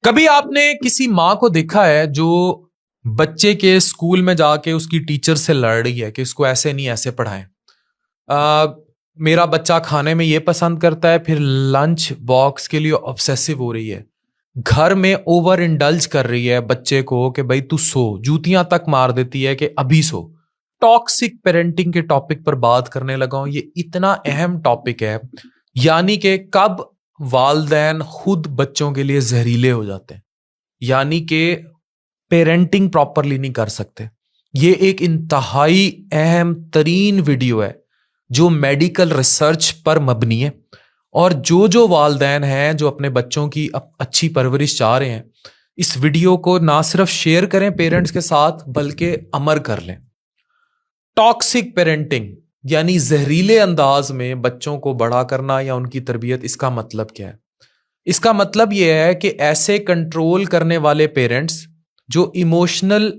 कभी आपने किसी माँ को देखा है जो बच्चे के स्कूल में जाके उसकी टीचर से लड़ रही है कि इसको ऐसे नहीं ऐसे पढ़ाएं। अ, मेरा बच्चा खाने में ये पसंद करता है, फिर लंच बॉक्स के लिए ऑब्सेसिव हो रही है, घर में ओवर इंडल्ज कर रही है बच्चे को कि भाई तू सो, जूतियां तक मार देती है कि अभी सो। टॉक्सिक पेरेंटिंग के टॉपिक पर बात करने लगा हूं। ये इतना अहम टॉपिक है, यानी कि कब वालदैन खुद बच्चों के लिए जहरीले हो जाते हैं, यानी कि पेरेंटिंग प्रॉपरली नहीं कर सकते। ये एक इंतहाई अहम तरीन वीडियो है जो मेडिकल रिसर्च पर मबनी है, और जो वालदैन हैं जो अपने बच्चों की अच्छी परवरिश चाह रहे हैं, इस वीडियो को ना सिर्फ शेयर करें पेरेंट्स के साथ बल्कि अमर कर लें। टॉक्सिक पेरेंटिंग यानी जहरीले अंदाज में बच्चों को बड़ा करना या उनकी तरबियत, इसका मतलब क्या है? इसका मतलब यह है कि ऐसे कंट्रोल करने वाले पेरेंट्स जो इमोशनल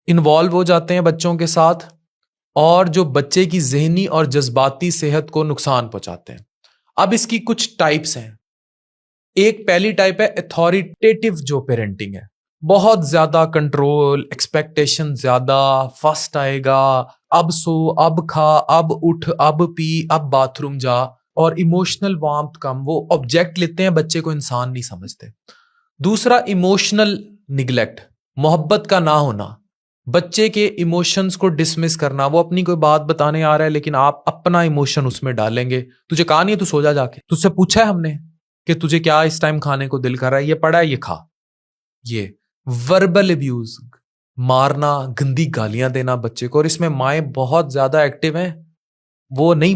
इन्वॉल्व हो जाते हैं बच्चों के साथ, और जो बच्चे की जहनी और जज्बाती सेहत को नुकसान पहुंचाते हैं। अब इसकी कुछ टाइप्स हैं। एक पहली टाइप है अथॉरिटेटिव जो पेरेंटिंग है, बहुत ज्यादा कंट्रोल, एक्सपेक्टेशन ज्यादा, फर्स्ट आएगा, अब सो, अब खा, अब उठ, अब पी, अब बाथरूम जा, और इमोशनल वार्मथ कम। वो ऑब्जेक्ट लेते हैं, बच्चे को इंसान नहीं समझते। दूसरा इमोशनल निग्लेक्ट, मोहब्बत का ना होना, बच्चे के इमोशंस को डिसमिस करना। वो अपनी कोई बात बताने आ रहा है लेकिन आप अपना इमोशन उसमें डालेंगे। तुझे कहा नहीं है तू सो जा जाके, तुझसे पूछा है हमने कि तुझे क्या इस टाइम खाने को दिल कर रहा है, ये पड़ा है ये खा। ये वर्बल अब्यूज, मारना, गंदी गालियां देना बच्चे को, और इसमें माएं बहुत ज्यादा एक्टिव हैं, वो नहीं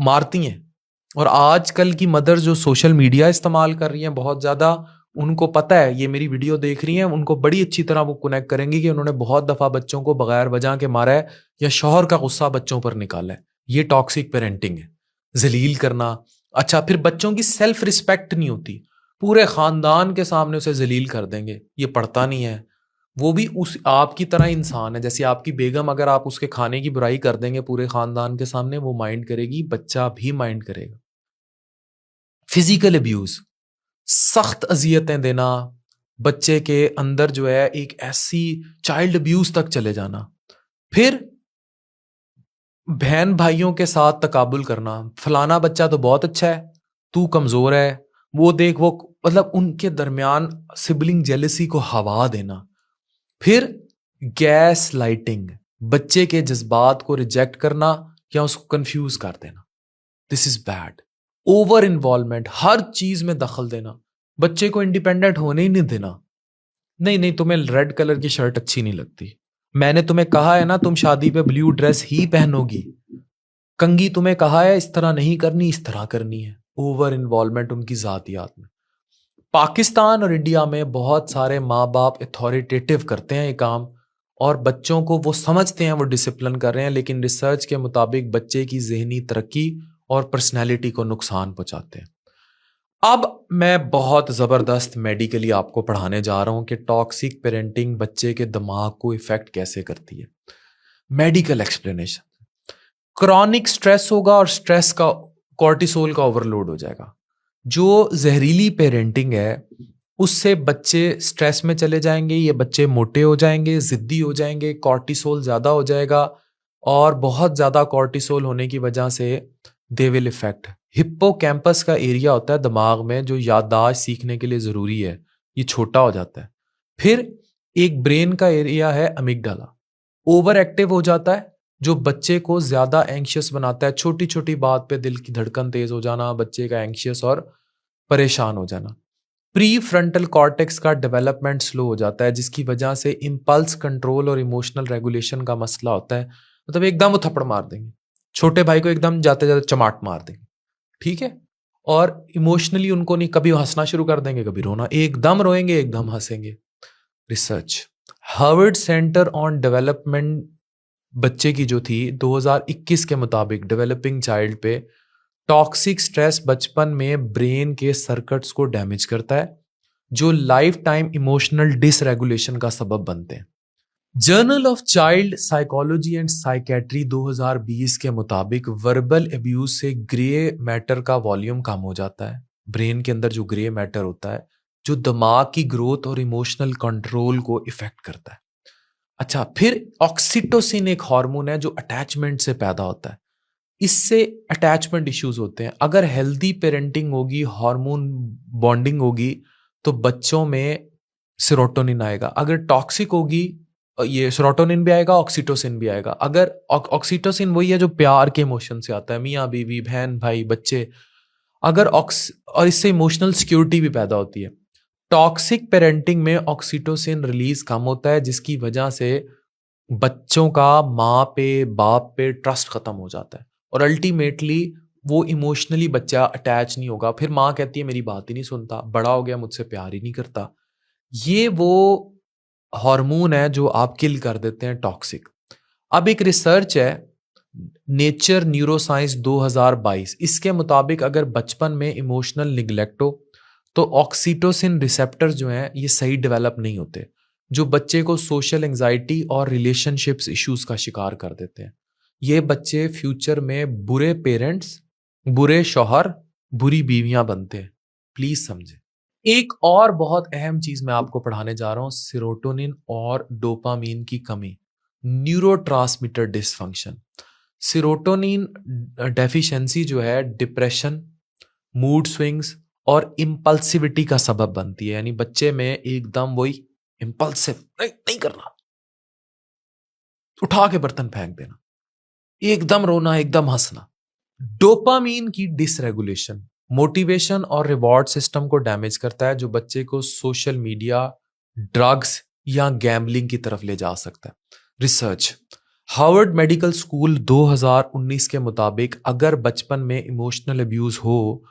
मारती हैं। और आजकल की मदर जो सोशल मीडिया इस्तेमाल कर रही हैं बहुत ज्यादा, उनको पता है ये मेरी वीडियो देख रही हैं, उनको बड़ी अच्छी तरह वो कनेक्ट करेंगी कि उन्होंने बहुत दफा बच्चों को बगैर वजह के मारा है या शौहर का गुस्सा बच्चों पर निकाला है। ये टॉक्सिक पेरेंटिंग है, जलील करना। अच्छा, फिर बच्चों की सेल्फ रिस्पेक्ट नहीं होती, पूरे खानदान के सामने उसे जलील कर देंगे, ये पढ़ता नहीं है। वो भी उस आपकी तरह इंसान है, जैसे आपकी बेगम, अगर आप उसके खाने की बुराई कर देंगे पूरे खानदान के सामने, वो माइंड करेगी, बच्चा भी माइंड करेगा। फिजिकल अब्यूज, सख्त अजियतें देना, बच्चे के अंदर जो है एक ऐसी चाइल्ड अब्यूज तक चले जाना। फिर बहन भाइयों के साथ तकाबुल करना, फलाना बच्चा तो बहुत अच्छा है, तू कमजोर है, वो देख वो, मतलब उनके दरमियान सिबलिंग जेलसी को हवा देना। फिर गैस लाइटिंग, बच्चे के जज्बात को रिजेक्ट करना या उसको कंफ्यूज कर देना। This is bad. Over involvement, हर चीज में दखल देना, बच्चे को इंडिपेंडेंट होने ही नहीं देना। नहीं नहीं, तुम्हें रेड कलर की शर्ट अच्छी नहीं लगती, मैंने तुम्हें कहा है ना तुम शादी पे ब्लू ड्रेस ही पहनोगी, कंगी तुम्हें कहा है इस तरह नहीं करनी, इस तरह करनी है। ओवर इन्वॉल्वमेंट उनकी जातियात में। पाकिस्तान और इंडिया में बहुत सारे माँ बाप अथॉरिटेटिव करते हैं ये काम, और बच्चों को वो समझते हैं वो डिसिप्लिन कर रहे हैं, लेकिन रिसर्च के मुताबिक बच्चे की जहनी तरक्की और पर्सनैलिटी को नुकसान पहुंचाते हैं। अब मैं बहुत ज़बरदस्त मेडिकली आपको पढ़ाने जा रहा हूं कि टॉक्सिक पेरेंटिंग बच्चे के दिमाग को इफेक्ट कैसे करती है। मेडिकल एक्सप्लेनेशन, क्रॉनिक स्ट्रेस होगा और स्ट्रेस का, कॉर्टिसोल का ओवरलोड हो जाएगा। जो जहरीली पेरेंटिंग है उससे बच्चे स्ट्रेस में चले जाएंगे, ये बच्चे मोटे हो जाएंगे, जिद्दी हो जाएंगे, कॉर्टिसोल ज़्यादा हो जाएगा, और बहुत ज़्यादा कॉर्टिसोल होने की वजह से दे विल इफेक्ट हिप्पोकैम्पस का एरिया होता है दिमाग में जो याददाश्त सीखने के लिए ज़रूरी है, ये छोटा हो जाता है। फिर एक ब्रेन का एरिया है अमिगडाला, ओवर एक्टिव हो जाता है, जो बच्चे को ज्यादा एंग्शियस बनाता है। छोटी छोटी बात पे दिल की धड़कन तेज हो जाना, बच्चे का एंग्शियस और परेशान हो जाना। प्री फ्रंटल कॉर्टेक्स का डेवलपमेंट स्लो हो जाता है, जिसकी वजह से इम्पल्स कंट्रोल और इमोशनल रेगुलेशन का मसला होता है। मतलब एकदम वो थप्पड़ मार देंगे, छोटे भाई को एकदम जाते जाते चमाट मार देंगे, ठीक है। और इमोशनली उनको नहीं, कभी हंसना शुरू कर देंगे, कभी रोना, एकदम रोएंगे एकदम हंसेंगे। Research, Harvard Center on Development बच्चे की जो थी 2021 के मुताबिक डेवलपिंग चाइल्ड पे, टॉक्सिक स्ट्रेस बचपन में ब्रेन के सर्किट्स को डैमेज करता है, जो लाइफ टाइम इमोशनल डिसरेगुलेशन का सबब बनते हैं। Journal of child psychology and psychiatry 2020 के मुताबिक वर्बल अब्यूज से ग्रे मैटर का वॉल्यूम कम हो जाता है। ब्रेन के अंदर जो ग्रे मैटर होता है जो दिमाग की ग्रोथ और इमोशनल कंट्रोल को इफेक्ट करता है। अच्छा, फिर ऑक्सीटोसिन एक हार्मोन है जो अटैचमेंट से पैदा होता है। इससे अटैचमेंट इश्यूज होते हैं। अगर हेल्दी पेरेंटिंग होगी, हार्मोन बॉन्डिंग होगी, तो बच्चों में सेरोटोनिन आएगा। अगर टॉक्सिक होगी, ये सेरोटोनिन भी आएगा, ऑक्सीटोसिन भी आएगा। अगर ऑक्सीटोसिन वही है जो प्यार के इमोशन से आता है, मियाँ बीवी, बहन भाई, बच्चे। अगर और इससे इमोशनल सिक्योरिटी भी पैदा होती है। टॉक्सिक पेरेंटिंग में ऑक्सीटोसिन रिलीज कम होता है, जिसकी वजह से बच्चों का माँ पे, बाप पे ट्रस्ट खत्म हो जाता है और अल्टीमेटली वो इमोशनली बच्चा अटैच नहीं होगा। फिर माँ कहती है मेरी बात ही नहीं सुनता, बड़ा हो गया, मुझसे प्यार ही नहीं करता। ये वो हार्मोन है जो आप किल कर देते हैं, टॉक्सिक। अब एक रिसर्च है, नेचर न्यूरोसाइंस 2022, इसके मुताबिक अगर बचपन में इमोशनल निग्लेक्ट हो तो ऑक्सीटोसिन रिसेप्टर्स जो हैं ये सही डेवलप नहीं होते, जो बच्चे को सोशल एंजाइटी और रिलेशनशिप्स इश्यूज का शिकार कर देते हैं। ये बच्चे फ्यूचर में बुरे पेरेंट्स, बुरे शौहर, बुरी बीवियां बनते हैं। प्लीज समझे। एक और बहुत अहम चीज मैं आपको पढ़ाने जा रहा हूं, सेरोटोनिन और डोपामीन की कमी, न्यूरोट्रांसमीटर डिसफंक्शन। सेरोटोनिन डेफिशिएंसी जो है डिप्रेशन, मूड स्विंग्स और इम्पल्सिविटी का सबब बनती है। यानी बच्चे में एकदम वही इम्पल्सिव, नहीं नहीं करना, उठा के बर्तन फेंक देना, एकदम रोना, एकदम हंसना। डोपामीन की डिसरेगुलेशन मोटिवेशन और रिवॉर्ड सिस्टम को डैमेज करता है, जो बच्चे को सोशल मीडिया, ड्रग्स या गैम्बलिंग की तरफ ले जा सकता है। रिसर्च, हार्वर्ड मेडिकल स्कूल 2019 के मुताबिक अगर बचपन में इमोशनल अब्यूज हो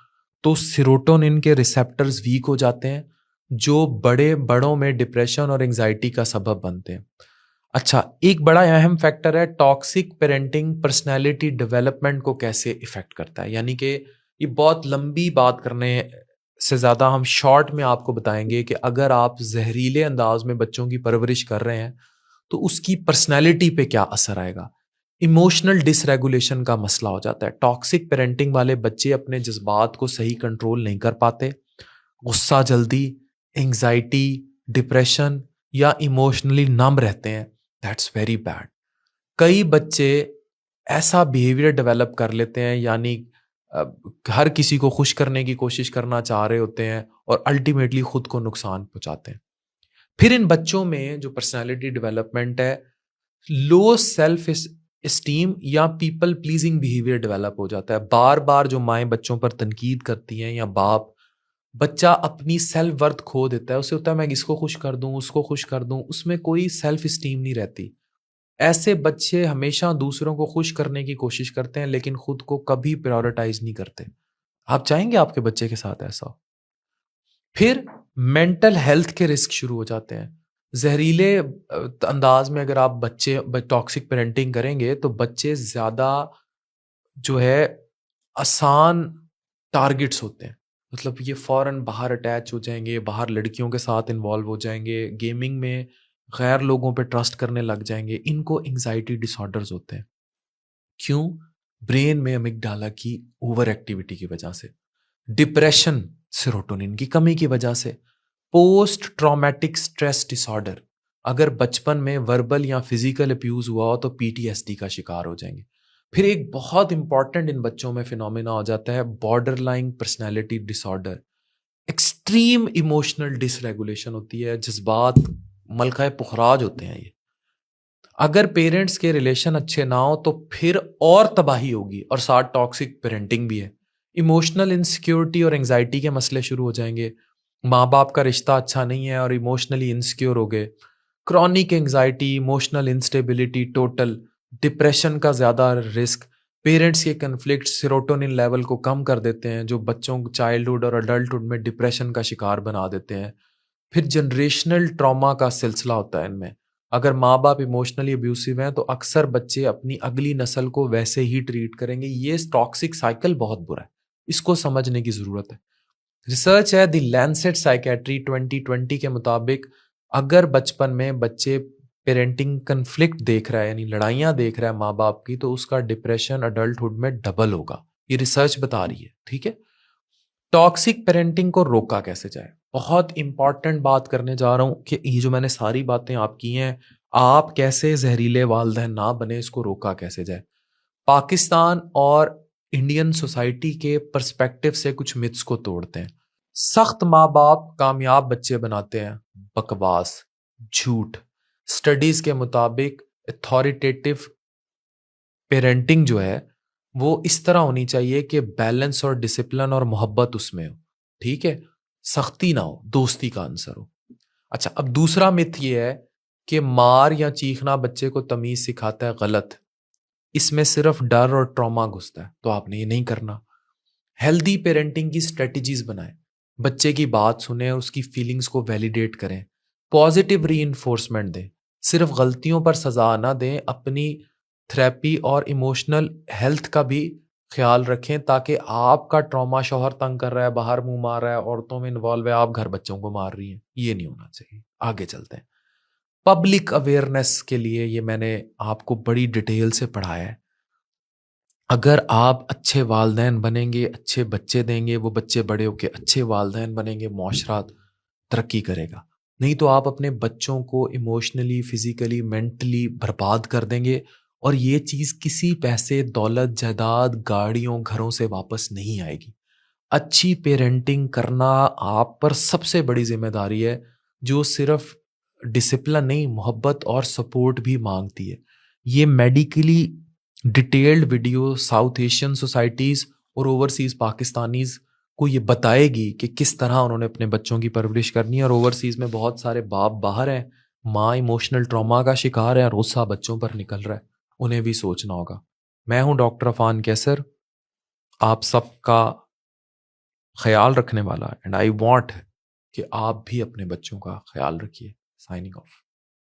तो सेरोटोनिन के रिसेप्टर्स वीक हो जाते हैं, जो बड़ों में डिप्रेशन और एंजाइटी का सबब बनते हैं। अच्छा, एक बड़ा अहम फैक्टर है टॉक्सिक पेरेंटिंग पर्सनैलिटी डेवलपमेंट को कैसे इफेक्ट करता है। यानी कि ये बहुत लंबी बात करने से ज़्यादा हम शॉर्ट में आपको बताएंगे कि अगर आप जहरीले अंदाज में बच्चों की परवरिश कर रहे हैं तो उसकी पर्सनैलिटी पे क्या असर आएगा। इमोशनल डिसरेगुलेशन का मसला हो जाता है। टॉक्सिक पेरेंटिंग वाले बच्चे अपने जज्बात को सही कंट्रोल नहीं कर पाते, गुस्सा जल्दी, एंजाइटी, डिप्रेशन या इमोशनली नम रहते हैं। That's very bad. कई बच्चे ऐसा बिहेवियर डेवलप कर लेते हैं, यानी हर किसी को खुश करने की कोशिश करना चाह रहे होते हैं और अल्टीमेटली खुद को नुकसान पहुंचाते हैं। फिर इन बच्चों में जो पर्सनालिटी डेवलपमेंट है, लो सेल्फ स्टीम या पीपल प्लीजिंग बिहेवियर डेवलप हो जाता है। बार बार जो माएँ बच्चों पर तनकीद करती हैं या बाप, बच्चा अपनी सेल्फ वर्थ खो देता है। उसे होता है मैं इसको खुश कर दूं, उसको खुश कर दूं, उसमें कोई सेल्फ स्टीम नहीं रहती। ऐसे बच्चे हमेशा दूसरों को खुश करने की कोशिश करते हैं लेकिन खुद को कभी प्रायोरिटाइज नहीं करते। आप चाहेंगे आपके बच्चे के साथ ऐसा हो? फिर मेंटल हेल्थ के रिस्क शुरू हो जाते हैं। जहरीले अंदाज में अगर आप बच्चे टॉक्सिक पेरेंटिंग करेंगे तो बच्चे ज्यादा जो है आसान टारगेट्स होते हैं। मतलब ये फौरन बाहर अटैच हो जाएंगे, बाहर लड़कियों के साथ इन्वॉल्व हो जाएंगे, गेमिंग में गैर लोगों पे ट्रस्ट करने लग जाएंगे। इनको एंजाइटी डिसऑर्डर्स होते हैं। क्यों? ब्रेन में अमिगडाला की ओवर एक्टिविटी की वजह से। डिप्रेशन सेरोटोनिन की कमी की वजह से। पोस्ट ट्रॉमेटिक स्ट्रेस डिसऑर्डर, अगर बचपन में वर्बल या फिजिकल अब्यूज हुआ हो तो पीटीएसडी का शिकार हो जाएंगे। फिर एक बहुत इंपॉर्टेंट इन बच्चों में फिनोमेना हो जाता है border line personality disorder. Extreme emotional dysregulation होती है, जज्बात मलका पुखराज होते हैं ये। अगर पेरेंट्स के रिलेशन अच्छे ना हो तो फिर और तबाही होगी और साथ टॉक्सिक पेरेंटिंग भी है। इमोशनल इनसिक्योरिटी और एंजाइटी के मसले शुरू हो जाएंगे। माँ बाप का रिश्ता अच्छा नहीं है और इमोशनली इनसिक्योर हो गए। Chronic anxiety, emotional instability, total depression का ज़्यादा रिस्क। पेरेंट्स के कन्फ्लिक्ट सेरोटोनिन लेवल को कम कर देते हैं, जो बच्चों को चाइल्डहुड और अडल्टहुड में डिप्रेशन का शिकार बना देते हैं। फिर जनरेशनल ट्रॉमा का सिलसिला होता है इनमें। अगर माँ बाप इमोशनली अब्यूसिव हैं तो अक्सर बच्चे अपनी अगली नस्ल को वैसे ही ट्रीट करेंगे। ये टॉक्सिक साइकिल बहुत बुरा है, इसको समझने की ज़रूरत है। रिसर्च है द लैंसेट साइकेट्री 2020 के मुताबिक अगर बचपन में बच्चे पेरेंटिंग कन्फ्लिक्ट देख रहा है, यानी लड़ाइयाँ देख रहा है माँ बाप की, तो उसका डिप्रेशन अडल्टहुड में डबल होगा। ये रिसर्च बता रही है। ठीक है, टॉक्सिक पेरेंटिंग को रोका कैसे जाए? बहुत इंपॉर्टेंट बात करने जा रहा हूँ कि ये जो मैंने सारी बातें आप की हैं, आप कैसे जहरीले वालिदैन ना बने, इसको रोका कैसे जाए। पाकिस्तान और इंडियन सोसाइटी के पर्सपेक्टिव से कुछ मिथ्स को तोड़ते हैं। सख्त माँ बाप कामयाब बच्चे बनाते हैं, बकवास, झूठ। स्टडीज के मुताबिक अथॉरिटेटिव पेरेंटिंग जो है वो इस तरह होनी चाहिए कि बैलेंस और डिसिप्लिन और मोहब्बत उसमें हो, ठीक है, सख्ती ना हो, दोस्ती का आंसर हो। अच्छा, अब दूसरा मिथ ये है कि मार या चीखना बच्चे को तमीज सिखाता है, गलत। इसमें सिर्फ डर और ट्रॉमा घुसता है, तो आपने ये नहीं करना। हेल्दी पेरेंटिंग की स्ट्रेटजीज बनाएं, बच्चे की बात सुने और उसकी फीलिंग्स को वैलिडेट करें, पॉजिटिव रीइंफोर्समेंट दें, सिर्फ गलतियों पर सजा ना दें। अपनी थेरेपी और इमोशनल हेल्थ का भी ख्याल रखें, ताकि आपका ट्रॉमा शौहर तंग कर रहा है, बाहर मुंह मार रहा है, औरतों में इन्वॉल्व है, आप घर बच्चों को मार रही हैं, ये नहीं होना चाहिए। आगे चलते हैं। पब्लिक अवेयरनेस के लिए ये मैंने आपको बड़ी डिटेल से पढ़ाया है। अगर आप अच्छे वालिदैन बनेंगे, अच्छे बच्चे देंगे, वो बच्चे बड़े होके अच्छे वालिदैन बनेंगे, मुआशरा तरक्की करेगा। नहीं तो आप अपने बच्चों को इमोशनली, फिजिकली, मेंटली बर्बाद कर देंगे, और ये चीज़ किसी पैसे, दौलत, जायदाद, गाड़ियों, घरों से वापस नहीं आएगी। अच्छी पेरेंटिंग करना आप पर सबसे बड़ी जिम्मेदारी है, जो सिर्फ डिसिप्लिन नहीं, मोहब्बत और सपोर्ट भी मांगती है। ये medically detailed video south Asian societies और ओवरसीज़ पाकिस्तानीज़ को ये बताएगी कि किस तरह उन्होंने अपने बच्चों की परवरिश करनी है। और ओवरसीज़ में बहुत सारे बाप बाहर हैं, माँ इमोशनल ट्रॉमा का शिकार है और गुस्सा बच्चों पर निकल रहा है, उन्हें भी सोचना होगा। मैं हूँ डॉक्टर अफान कैसर, आप सबका ख्याल रखने वाला, एंड आई वांट कि आप भी अपने बच्चों का ख्याल रखिए। Signing off.